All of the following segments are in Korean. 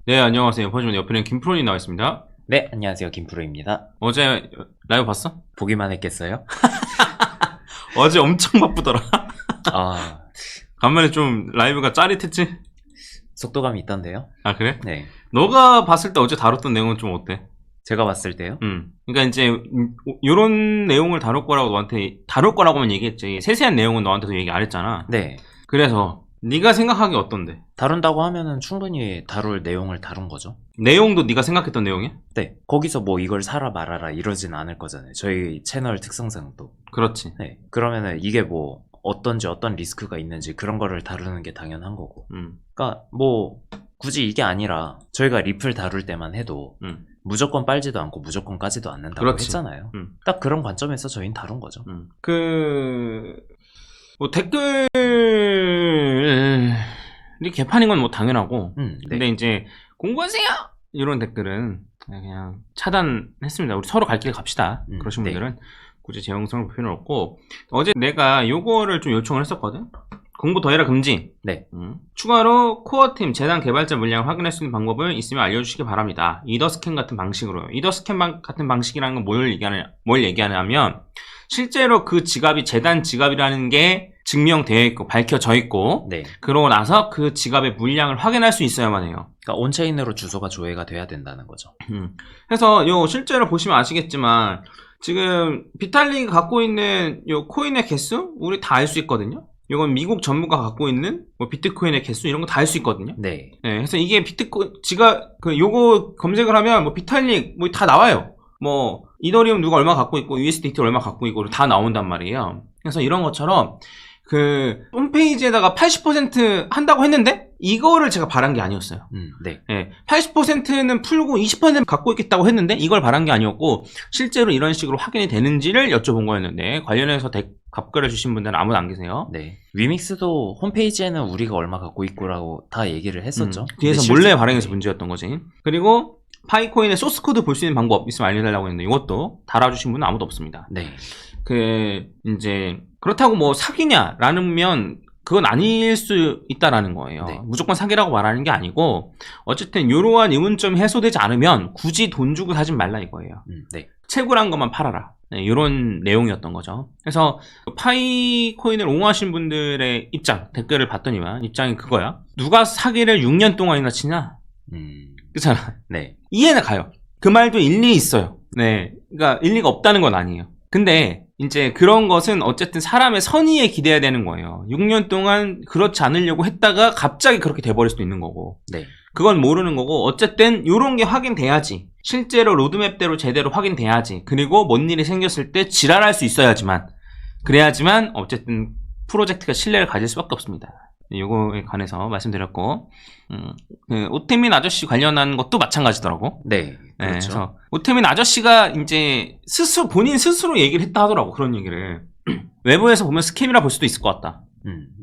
네, 안녕하세요. 퍼즐 옆에는 김프로님 나와 있습니다. 네, 안녕하세요. 김프로입니다. 어제 라이브 봤어? 보기만 했겠어요? 어제 엄청 바쁘더라. 아, 간만에 좀 라이브가 짜릿했지? 속도감이 있던데요? 아, 그래? 네. 너가 봤을 때 어제 다뤘던 내용은 좀 어때? 제가 봤을 때요? 그러니까 이제 요런 내용을 다룰 거라고 너한테 다룰 거라고만 얘기했지. 세세한 내용은 너한테도 얘기 안 했잖아. 네. 그래서 네가 생각하기 어떤데? 다룬다고 하면은 충분히 다룰 내용을 다룬 거죠. 내용도 네가 생각했던 내용이야? 네. 거기서 뭐 이걸 사라 말아라 이러진 않을 거잖아요. 저희 채널 특성상 또. 그렇지. 네. 그러면은 이게 뭐 어떤지 어떤 리스크가 있는지 그런 거를 다루는 게 당연한 거고. 그러니까 뭐 굳이 이게 아니라 저희가 리플 다룰 때만 해도 무조건 빨지도 않고 무조건 까지도 않는다고 그렇지. 했잖아요. 딱 그런 관점에서 저희는 다룬 거죠. 뭐 댓글이 개판인 건 뭐 당연하고, 네. 근데 이제 공부하세요! 이런 댓글은 그냥 차단했습니다. 우리 서로 갈 길에 갑시다. 그러신 네. 분들은 굳이 제 영상을 볼 필요는 없고, 어제 내가 요거를 좀 요청을 했었거든? 공부 더해라 금지. 네. 추가로 코어팀 재단 개발자 물량을 확인할 수 있는 방법을 있으면 알려주시기 바랍니다. 이더스캔 같은 방식으로요. 이더스캔 같은 방식이라는 건 뭘 얘기하냐면 실제로 그 지갑이 재단 지갑이라는 게 증명되어 있고 밝혀져 있고, 네. 그러고 나서 그 지갑의 물량을 확인할 수 있어야만 해요. 그러니까 온체인으로 주소가 조회가 돼야 된다는 거죠. 그래서 요 실제로 보시면 아시겠지만 지금 비탈릭이 갖고 있는 요 코인의 개수 우리 다 알 수 있거든요. 이건 미국 전무가 갖고 있는 뭐 비트코인의 개수 이런 거 다 알 수 있거든요. 네. 네, 그래서 이게 요거 검색을 하면 뭐 비탈릭 뭐 다 나와요. 뭐 이더리움 누가 얼마 갖고 있고 USDT 얼마 갖고 있고 다 나온단 말이에요. 그래서 이런 것처럼 그 홈페이지에다가 80% 한다고 했는데 이거를 제가 바란 게 아니었어요. 네. 네, 80%는 풀고 20%는 갖고 있겠다고 했는데 이걸 바란 게 아니었고 실제로 이런 식으로 확인이 되는지를 여쭤본 거였는데 관련해서 답글을 주신 분들은 아무도 안 계세요. 네. 위믹스도 홈페이지에는 우리가 얼마 갖고 있고라고 다 얘기를 했었죠. 뒤에서 몰래 발행해서 문제였던 거지. 그리고 파이코인의 소스 코드 볼 수 있는 방법 있으면 알려달라고 했는데 이것도 달아주신 분은 아무도 없습니다. 네. 이제 그렇다고 뭐 사기냐라는 그건 아닐 수 있다라는 거예요. 네. 무조건 사기라고 말하는 게 아니고 어쨌든 이러한 의문점이 해소되지 않으면 굳이 돈 주고 사지 말라 이거예요. 네. 채굴한 것만 팔아라. 네, 이런 내용이었던 거죠. 그래서 파이코인을 옹호하신 분들의 댓글을 봤더니만 입장이 그거야. 누가 사기를 6년 동안이나 치냐? 그렇잖아. 네. 이해는 가요. 그 말도 일리 있어요. 네. 그러니까 일리가 없다는 건 아니에요. 근데 이제 그런 것은 어쨌든 사람의 선의에 기대야 되는 거예요. 6년 동안 그렇지 않으려고 했다가 갑자기 그렇게 돼버릴 수도 있는 거고. 네. 그건 모르는 거고 어쨌든 요런 게 확인돼야지. 실제로 로드맵대로 제대로 확인돼야지. 그리고 뭔 일이 생겼을 때 지랄할 수 있어야지만 그래야지만 어쨌든 프로젝트가 신뢰를 가질 수밖에 없습니다. 요거에 관해서 말씀드렸고 오태민 아저씨 관련한 것도 마찬가지더라고. 네. 그렇죠. 네, 그래서 오태민 아저씨가 이제 본인 스스로 얘기를 했다 하더라고. 그런 얘기를 외부에서 보면 스캠이라 볼 수도 있을 것 같다.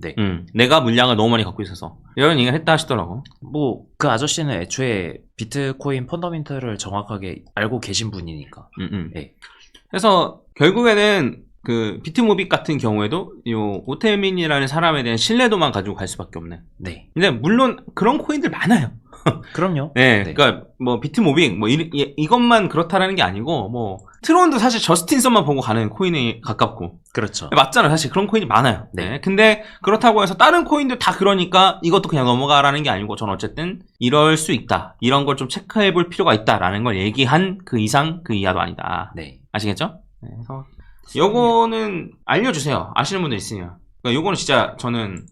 네. 내가 물량을 너무 많이 갖고 있어서 이런 얘기를 했다 하시더라고. 뭐 그 아저씨는 애초에 비트코인 펀더멘털을 정확하게 알고 계신 분이니까. 네. 그래서 결국에는 그 비트모빅 같은 경우에도 요 오태민이라는 사람에 대한 신뢰도만 가지고 갈 수밖에 없네. 네. 근데 물론 그런 코인들 많아요. 그럼요. 네, 그러니까 뭐 비트모빅 뭐 이것만 그렇다라는 게 아니고 뭐 트론도 사실 저스틴선만 보고 가는 코인에 가깝고. 그렇죠. 맞잖아요. 사실 그런 코인이 많아요. 네. 네. 근데 그렇다고 해서 다른 코인도 다 그러니까 이것도 그냥 넘어가라는 게 아니고 저는 어쨌든 이럴 수 있다. 이런 걸 좀 체크해 볼 필요가 있다라는 걸 얘기한 그 이상 그 이하도 아니다. 네. 아시겠죠? 네, 그래서 요거는 알려주세요. 아시는 분들 있으면. 그러니까 요거는 진짜 저는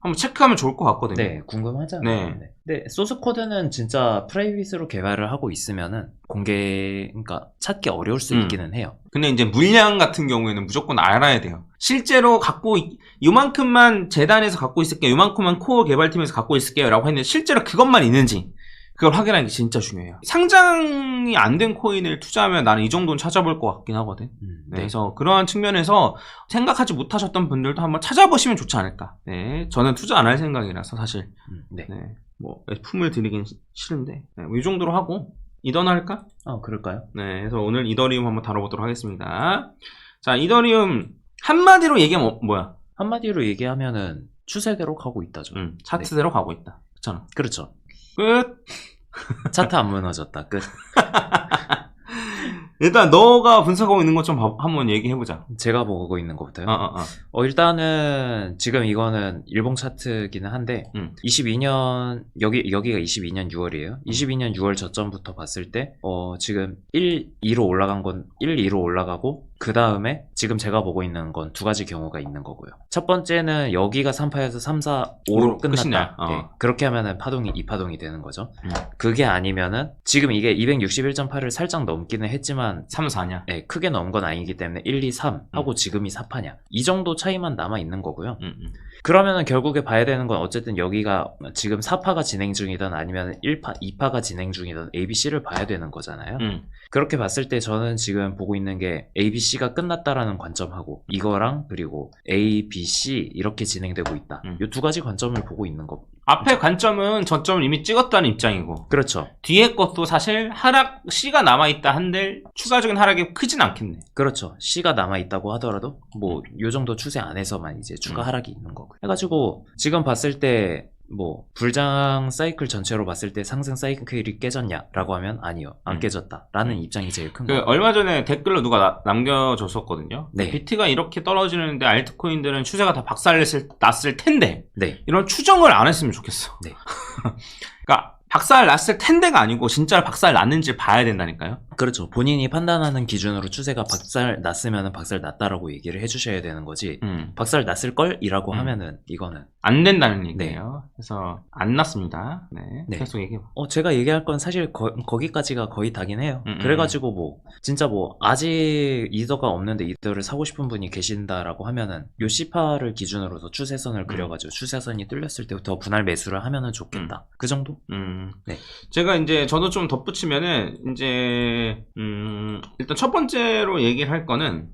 한번 체크하면 좋을 것 같거든요. 네, 궁금하잖아요. 네. 근데 소스 코드는 진짜 프라이빗으로 개발을 하고 있으면은 그러니까 찾기 어려울 수 있기는 해요. 근데 이제 물량 같은 경우에는 무조건 알아야 돼요. 실제로 요만큼만 재단에서 갖고 있을게요. 요만큼만 코어 개발팀에서 갖고 있을게요. 라고 했는데 실제로 그것만 있는지 그걸 확인하는 게 진짜 중요해요. 상장이 안 된 코인을 투자하면 나는 이 정도는 찾아볼 것 같긴 하거든. 네, 그래서 그러한 측면에서 생각하지 못하셨던 분들도 한번 찾아보시면 좋지 않을까. 네, 저는 투자 안 할 생각이라서 사실. 네. 뭐 품을 드리긴 싫은데 이 정도로 하고 이더나 할까? 그럴까요? 네, 그래서 오늘 이더리움 한번 다뤄보도록 하겠습니다. 자, 이더리움 한마디로 얘기하면 뭐야? 한마디로 얘기하면은 추세대로 가고 있다죠. 차트대로 가고 있다. 그렇잖아. 그렇죠. 끝. 차트 안 무너졌다. 끝. 일단 너가 분석하고 있는 것 좀 한번 얘기해보자. 제가 보고 있는 것부터요. 일단은 지금 이거는 일본 차트기는 한데 22년 여기가 22년 6월이에요. 22년 6월 저점부터 봤을 때 지금 1, 2로 올라간 건 1, 2로 올라가고 그 다음에 지금 제가 보고 있는 건 두 가지 경우가 있는 거고요. 첫 번째는 여기가 3파에서 3, 4, 5로 끝났다. 네, 그렇게 하면은 파동이 2파동이 되는 거죠. 그게 아니면은 지금 이게 261.8을 살짝 넘기는 했지만 3, 4냐? 네, 크게 넘은 건 아니기 때문에 1, 2, 3 하고 지금이 4파냐. 이 정도 차이만 남아 있는 거고요. 그러면은 결국에 봐야 되는 건 어쨌든 여기가 지금 4파가 진행 중이든 아니면 1파, 2파가 진행 중이든 ABC를 봐야 되는 거잖아요. 그렇게 봤을 때 저는 지금 보고 있는 게 ABC가 끝났다라는 관점하고 이거랑 그리고 A, B, C 이렇게 진행되고 있다. 이 두 가지 관점을 보고 있는 거. 앞에 관점은 저점을 이미 찍었다는 입장이고 그렇죠. 뒤에 것도 사실 하락 C가 남아있다 한들 추가적인 하락이 크진 않겠네. 그렇죠. C가 남아있다고 하더라도 뭐 요 정도 추세 안에서만 이제 추가 하락이 있는 거고 해가지고 지금 봤을 때 뭐 불장 사이클 전체로 봤을 때 상승 사이클이 깨졌냐라고 하면 아니요, 안 깨졌다라는 입장이 제일 큰 거예요. 얼마 전에 댓글로 누가 남겨줬었거든요. 네. 비트가 이렇게 떨어지는데 알트코인들은 추세가 다 박살났을 텐데 네. 이런 추정을 안 했으면 좋겠어. 네. 그러니까 박살 났을 텐데가 아니고 진짜로 박살 났는지 봐야 된다니까요. 그렇죠. 본인이 판단하는 기준으로 추세가 박살 났으면 박살 났다라고 얘기를 해주셔야 되는 거지. 박살 났을 걸이라고 하면은 이거는 안 된다는 얘기예요. 네. 그래서 안 났습니다. 네. 네. 계속 얘기해. 제가 얘기할 건 사실 거기까지가 거의 다긴 해요. 그래가지고 뭐 진짜 뭐 아직 이더가 없는데 이더를 사고 싶은 분이 계신다라고 하면은 요 C파를 기준으로서 추세선을 그려가지고 추세선이 뚫렸을 때부터 분할 매수를 하면은 좋겠다. 그 정도? 네. 제가 이제 저도 좀 덧붙이면은 이제 일단 첫 번째로 얘기를 할 거는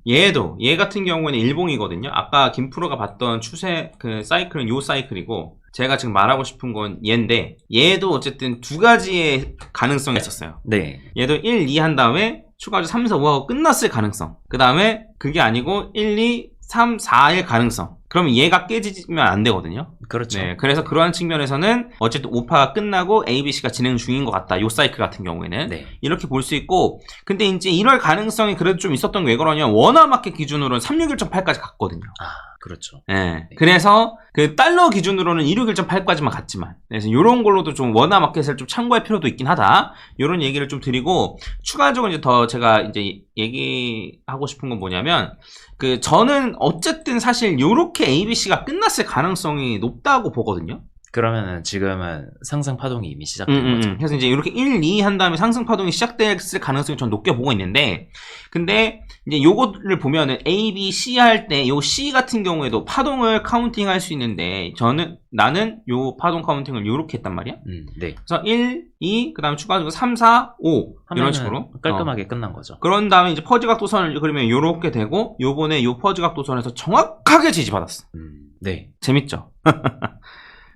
얘 같은 경우에는 일봉이거든요. 아까 김프로가 봤던 추세 그 사이클은 요 사이클이고 제가 지금 말하고 싶은 건 얘인데 얘도 어쨌든 두 가지의 가능성이 있었어요. 네. 얘도 1, 2 한 다음에 추가적으로 3, 4, 5하고 끝났을 가능성. 그 다음에 그게 아니고 1, 2, 3, 4의 가능성. 그러면 얘가 깨지면 안 되거든요. 그렇죠. 네, 그래서 그러한 측면에서는 어쨌든 5파가 끝나고 ABC가 진행 중인 것 같다. 요 사이클 같은 경우에는. 네. 이렇게 볼 수 있고, 근데 이제 이럴 가능성이 그래도 좀 있었던 게 왜 그러냐면 원화마켓 기준으로는 361.8까지 갔거든요. 그렇죠. 네. 그래서 그 달러 기준으로는 261.8까지만 갔지만, 그래서 이런 걸로도 좀 원화 마켓을 좀 참고할 필요도 있긴 하다. 이런 얘기를 좀 드리고, 추가적으로 이제 더 제가 이제 얘기하고 싶은 건 뭐냐면, 저는 어쨌든 사실 요렇게 ABC가 끝났을 가능성이 높다고 보거든요. 그러면은 지금은 상승 파동이 이미 시작된 거죠. 그래서 이제 이렇게 1, 2 한 다음에 상승 파동이 시작됐을 가능성이 전 높게 보고 있는데, 근데 이제 요거를 보면은 A, B, C 할 때 요 C 같은 경우에도 파동을 카운팅 할 수 있는데, 나는 요 파동 카운팅을 요렇게 했단 말이야. 네. 그래서 1, 2, 그 다음에 추가적으로 3, 4, 5 이런 식으로 깔끔하게 끝난 거죠. 그런 다음에 이제 퍼지 각도선을 그리면 요렇게 되고, 요번에 요 퍼지 각도선에서 정확하게 지지받았어. 네. 재밌죠?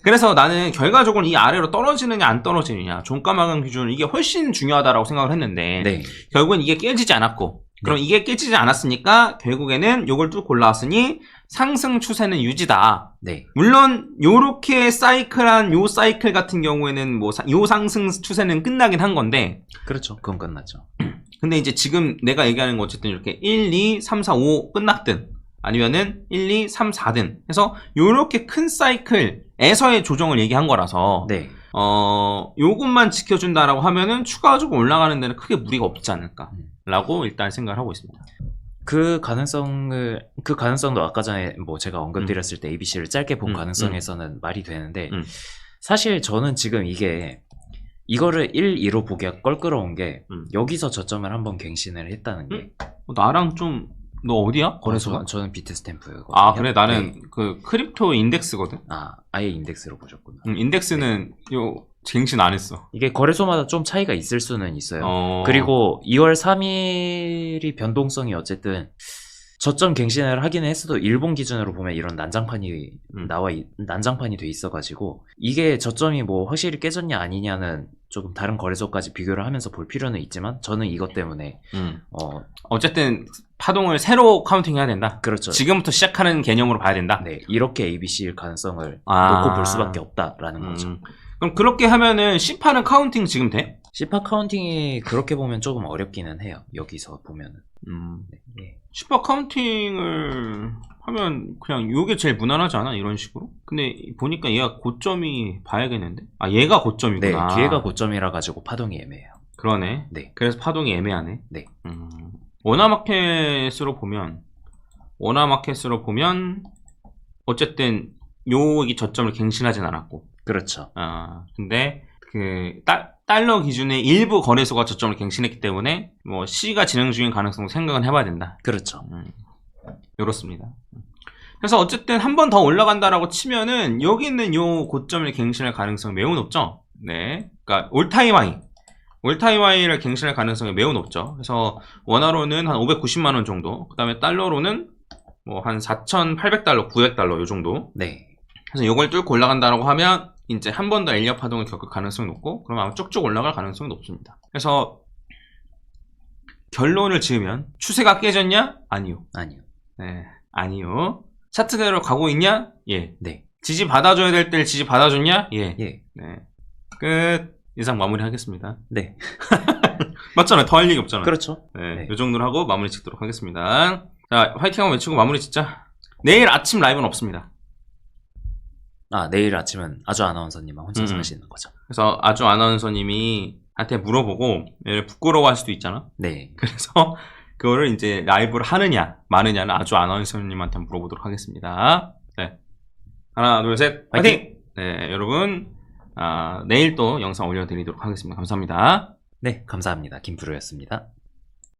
그래서 나는 결과적으로 이 아래로 떨어지느냐 안 떨어지느냐 종가 마감 기준은 이게 훨씬 중요하다라고 생각을 했는데 네. 결국엔 이게 깨지지 않았고 그럼 이게 깨지지 않았으니까 결국에는 요걸 쭉 골라왔으니 상승 추세는 유지다. 네. 물론 요렇게 사이클한 요 사이클 같은 경우에는 뭐 요 상승 추세는 끝나긴 한 건데 그렇죠. 그건 끝났죠. 근데 이제 지금 내가 얘기하는 거 어쨌든 이렇게 1, 2, 3, 4, 5 끝났든 아니면은 1, 2, 3, 4든 해서 요렇게 큰 사이클에서의 조정을 얘기한 거라서 네. 요것만 지켜준다라고 하면은 추가적으로 올라가는 데는 크게 무리가 없지 않을까 라고 일단 생각을 하고 있습니다. 그 가능성도 아까 전에 뭐 제가 언급드렸을 때 ABC를 짧게 본 가능성에서는 말이 되는데 사실 저는 지금 이거를 1, 2로 보기가 껄끄러운 게 여기서 저점을 한번 갱신을 했다는 게 나랑 좀 너 어디야? 거래소가? 저는 비트 스탬프거든요. 아 그래 나는 네. 그 크립토 인덱스거든. 아예 인덱스로 보셨구나. 인덱스는 네. 요 갱신 안 했어. 이게 거래소마다 좀 차이가 있을 수는 있어요. 그리고 2월 3일이 변동성이 어쨌든 저점 갱신을 하기는 했어도 일본 기준으로 보면 이런 난장판이 난장판이 돼 있어가지고 이게 저점이 뭐 확실히 깨졌냐 아니냐는 조금 다른 거래소까지 비교를 하면서 볼 필요는 있지만 저는 이것 때문에 어쨌든 파동을 새로 카운팅해야 된다. 그렇죠. 지금부터 시작하는 개념으로 봐야 된다. 네, 이렇게 ABC일 가능성을 놓고 볼 수밖에 없다라는 거죠. 그럼 그렇게 하면은 C파는 카운팅 지금 돼? C파 카운팅이 그렇게 보면 조금 어렵기는 해요. 여기서 보면은. 네. C파 카운팅을 하면 그냥 요게 제일 무난하지 않아? 이런 식으로? 근데 보니까 얘가 고점이 봐야겠는데? 아, 얘가 고점이구나. 네, 뒤에가 고점이라 가지고 파동이 애매해요. 그러네. 네. 그래서 파동이 애매하네. 네. 원화마켓으로 보면 어쨌든 요기 저점을 갱신하진 않았고. 그렇죠. 근데 그 달러 기준의 일부 거래소가 저점을 갱신했기 때문에 뭐 C가 진행 중인 가능성도 생각은 해봐야 된다. 그렇죠. 이렇습니다. 그래서 어쨌든 한 번 더 올라간다라고 치면은 여기 있는 요 고점을 갱신할 가능성이 매우 높죠. 네, 그러니까 올타임 하이를 갱신할 가능성이 매우 높죠. 그래서 원화로는 한 590만 원 정도, 그 다음에 달러로는 뭐 한 4,800달러, 900달러 요 정도. 네. 그래서 요걸 뚫고 올라간다라고 하면 이제 한 번 더 엘리어 파동을 겪을 가능성이 높고, 그러면 아마 쭉쭉 올라갈 가능성이 높습니다. 그래서 결론을 지으면 추세가 깨졌냐? 아니요. 네, 아니요. 차트대로 가고 있냐? 예. 네. 지지 받아줘야 될 때 지지 받아줬냐? 예. 예. 네. 끝. 이상 마무리하겠습니다. 네. 맞잖아요. 더 할 얘기 없잖아요. 그렇죠. 네. 네. 요 정도로 하고 마무리 짓도록 하겠습니다. 자, 화이팅 한번 외치고 마무리 짓자. 내일 아침 라이브는 없습니다. 내일 아침은 아주 아나운서님만 혼자서 하시는 거죠. 그래서 아주 아나운서님이 한테 물어보고 얘를 부끄러워할 수도 있잖아. 네. 그래서 그거를 이제 라이브를 하느냐 마느냐는 아주 아나운서님한테 물어보도록 하겠습니다. 네. 하나, 둘, 셋. 화이팅! 네, 여러분. 내일 또 영상 올려드리도록 하겠습니다. 감사합니다. 네, 감사합니다. 김프로였습니다.